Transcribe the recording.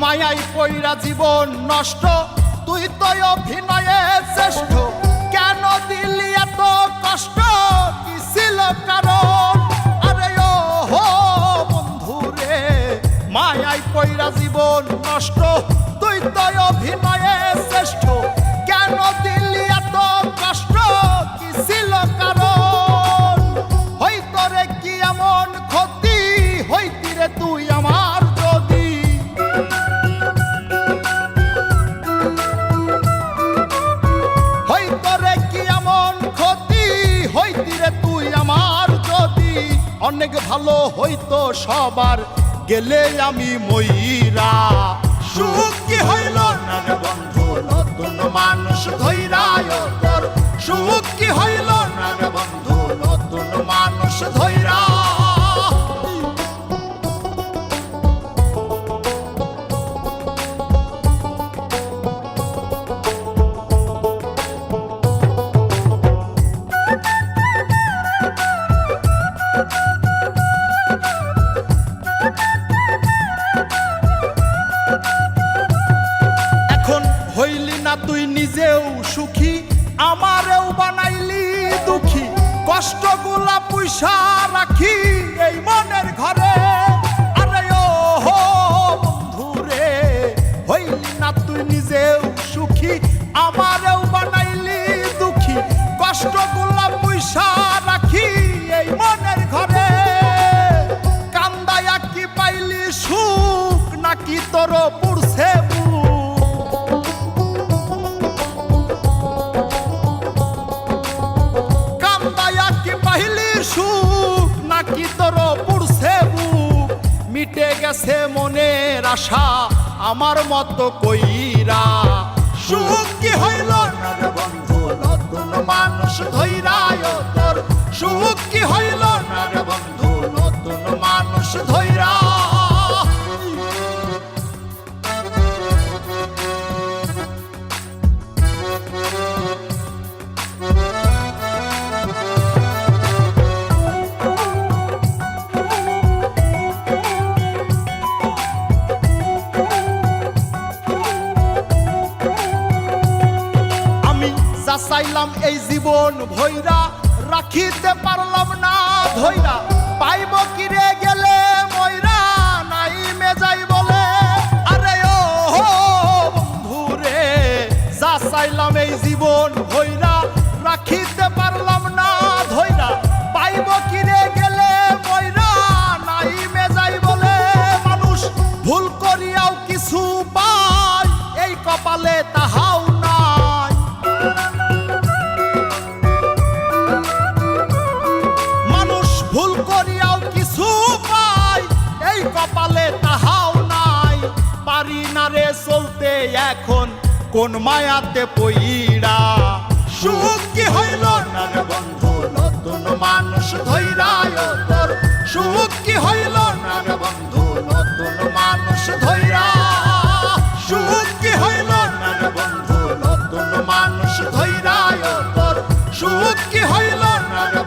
মায়াই পইরা জীবন নষ্ট, তুই তো অভিনয়ে শ্রেষ্ঠ। কেন দিলি এত কষ্ট, কি ছিল কারণ? আরে ও হো বন্ধু রে, মায়াই পইরা জীবন নষ্ট, তুই তো অভিনয়ে শ্রেষ্ঠ। কেন দিলি এত কষ্ট, কি ছিল কারণ? হইতো রে কি এমন ক্ষতি, হইতি রে তুই আমার যদি। হইতো রে কি এমন ক্ষতি, হইতি রে তুই আমার যদি। অনেক ভালো হইতো সবার, গেলে আমি ময়রা। সুখ কি হইল না রে বন্ধু, নতুন মানুষ ধইরা তোর। সুখ কি হইল না রে বন্ধু, নতুন মানুষ ধইরা। হইলি না তুই নিজেও সুখী, আমারেও বানাইলি দুঃখী। কষ্টগুলা পুইসা রাখি এই মনের ঘরে। আরে ও হো বন্ধু রে, হইলি না তুই নিজেও সুখী, আমারেও বানাইলি দুঃখী। কষ্টগুলা পুইসা রাখি এই মনের ঘরে। কান্দায়া কি পাইলি সুখ, নাকি তোর পুরছে সুখ, নাকি তোর পুরছে বুক? মিটে গেছে মনের আশা আমার মতো কইরা। সুখ কি হইল না রে বন্ধু, নতুন মানুষ ধইরা তোর। সুখ কি হইল না রে বন্ধু, নতুন মানুষ ধইরা। চাইলাম এই জীবন ভৈরা, রাখিতে পারলাম না ধৈরা। পাইব কিরে গেলে ময়রা, নাই মেজাই বলে। আরে ও হো বন্ধু রে, যা চাইলাম এই জীবন ভৈরা, রাখিতে পারলাম না ধৈরা। পাইব কিরে গেলে ময়রা, নাই মেজাই বলে। মানুষ ভুল করিয়াও কিছু পায়, এই কপালে তাহাও নাই। ভুল করিয়াও কিছু পাই, এই কপালে তাহাও নাই। পারি না রে চলতে এখন কোন মায়াতে পইরা। সুখ কি হইল না রে বন্ধু, নতুন মানুষ ধইরা তোর। সুখ কি হইল না রে বন্ধু, নতুন মানুষ ধইরা। সুখ কি হইল না রে বন্ধু, নতুন মানুষ ধইরা তোর। সুখ কি হইল না রে